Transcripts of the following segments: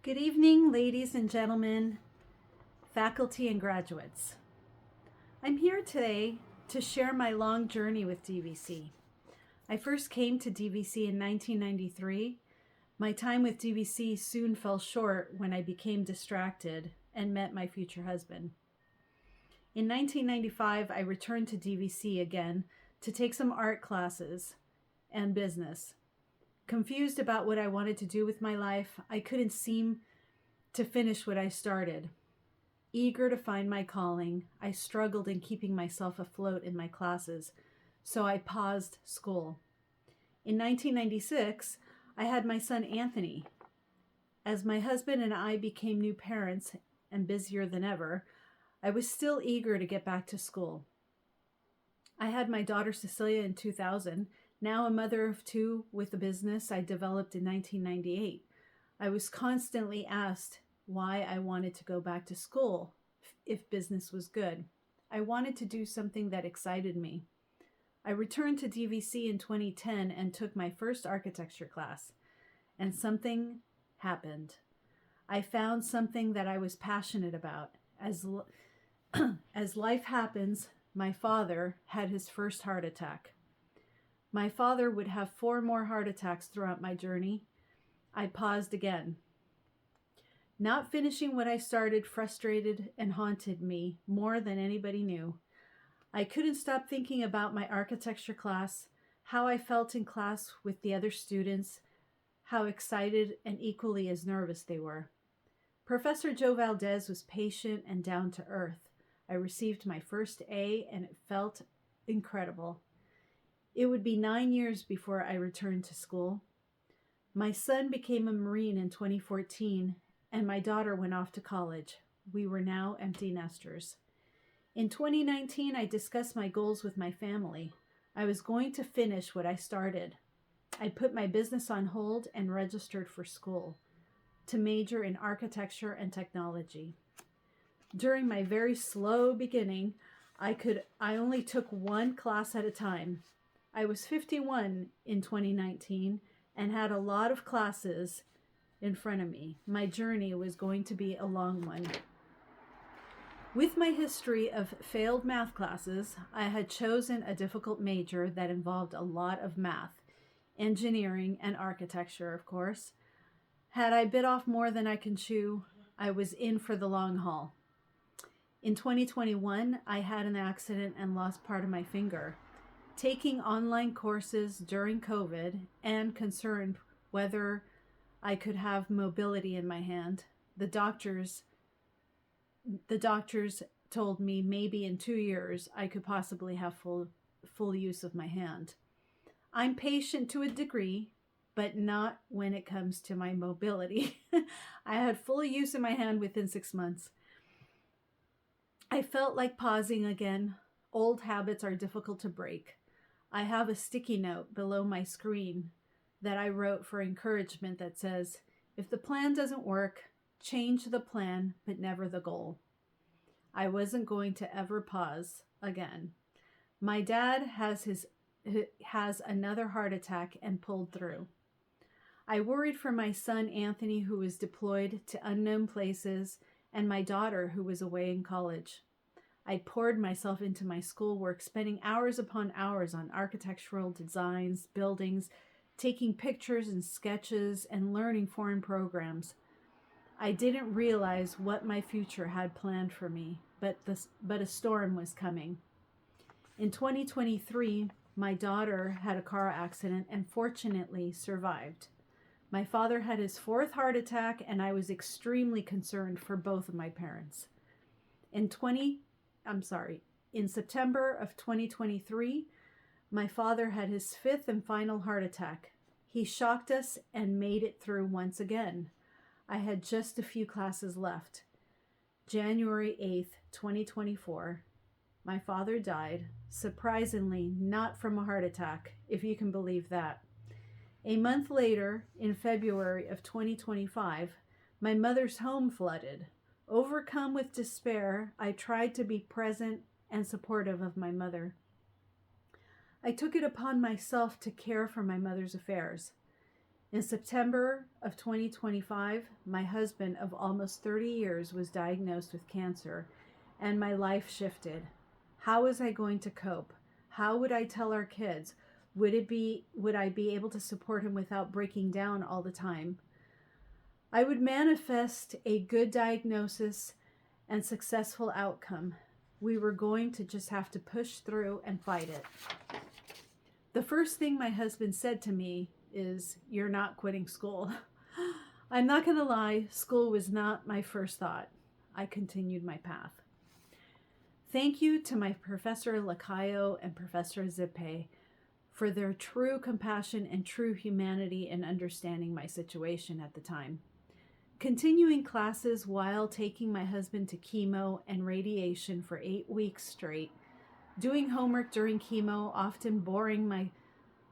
Good evening, ladies and gentlemen, faculty and graduates. I'm here today to share my long journey with DVC. I first came to DVC in 1993. My time with DVC soon fell short when I became distracted and met my future husband. In 1995, I returned to DVC again to take some art classes and business. Confused about what I wanted to do with my life, I couldn't seem to finish what I started. Eager to find my calling, I struggled in keeping myself afloat in my classes, so I paused school. In 1996, I had my son Anthony. As my husband and I became new parents and busier than ever, I was still eager to get back to school. I had my daughter Cecilia in 2000, now a mother of two with a business I developed in 1998. I was constantly asked why I wanted to go back to school if business was good. I wanted to do something that excited me. I returned to DVC in 2010 and took my first architecture class, and something happened. I found something that I was passionate about. As life happens, my father had his first heart attack. My father would have 4 more heart attacks throughout my journey. I paused again. Not finishing what I started frustrated and haunted me more than anybody knew. I couldn't stop thinking about my architecture class, how I felt in class with the other students, how excited and equally as nervous they were. Professor Joe Valdez was patient and down to earth. I received my first A and it felt incredible. It would be 9 years before I returned to school. My son became a Marine in 2014, and my daughter went off to college. We were now empty nesters. In 2019, I discussed my goals with my family. I was going to finish what I started. I put my business on hold and registered for school to major in architecture and technology. During my very slow beginning, I only took one class at a time. I was 51 in 2019 and had a lot of classes in front of me. My journey was going to be a long one. With my history of failed math classes, I had chosen a difficult major that involved a lot of math, engineering, and architecture, of course. Had I bit off more than I can chew, I was in for the long haul. In 2021, I had an accident and lost part of my finger. Taking online courses during COVID and concerned whether I could have mobility in my hand, the doctors told me maybe in 2 years I could possibly have full use of my hand. I'm patient to a degree, but not when it comes to my mobility. I had full use of my hand within 6 months. I felt like pausing again. Old habits are difficult to break. I have a sticky note below my screen that I wrote for encouragement that says, if the plan doesn't work, change the plan, but never the goal. I wasn't going to ever pause again. My dad has another heart attack and pulled through. I worried for my son Anthony, who was deployed to unknown places, and my daughter, who was away in college. I poured myself into my schoolwork, spending hours upon hours on architectural designs, buildings, taking pictures and sketches, and learning foreign programs. I didn't realize what my future had planned for me, but a storm was coming. In 2023, my daughter had a car accident and fortunately survived. My father had his 4th heart attack, and I was extremely concerned for both of my parents. In September of 2023, my father had his 5th and final heart attack. He shocked us and made it through once again. I had just a few classes left. January 8th, 2024, my father died, surprisingly not from a heart attack, if you can believe that. A month later, in February of 2025, my mother's home flooded. Overcome with despair, I tried to be present and supportive of my mother. I took it upon myself to care for my mother's affairs. In September of 2025, my husband of almost 30 years was diagnosed with cancer, and my life shifted. How was I going to cope? How would I tell our kids? Would I be able to support him without breaking down all the time? I would manifest a good diagnosis and successful outcome. We were going to just have to push through and fight it. The first thing my husband said to me is, "You're not quitting school." I'm not going to lie, school was not my first thought. I continued my path. Thank you to my Professor Lacayo and Professor Zippe for their true compassion and true humanity in understanding my situation at the time. Continuing classes while taking my husband to chemo and radiation for 8 weeks straight, doing homework during chemo, often boring my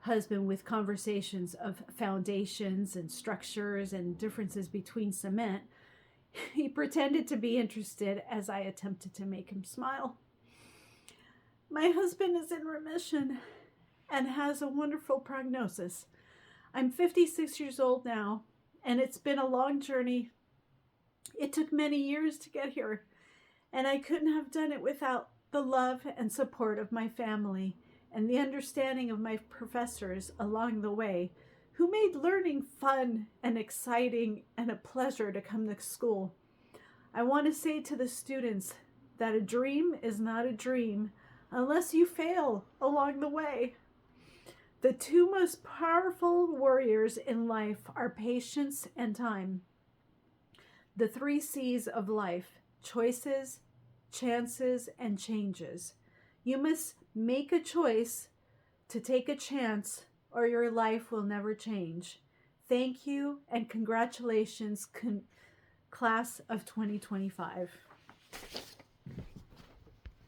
husband with conversations of foundations and structures and differences between cement. He pretended to be interested as I attempted to make him smile. My husband is in remission and has a wonderful prognosis. I'm 56 years old now, and it's been a long journey. It took many years to get here, and I couldn't have done it without the love and support of my family and the understanding of my professors along the way, who made learning fun and exciting and a pleasure to come to school. I want to say to the students that a dream is not a dream unless you fail along the way. The two most powerful warriors in life are patience and time. The 3 C's of life: choices, chances, and changes. You must make a choice to take a chance, or your life will never change. Thank you and congratulations, class of 2025.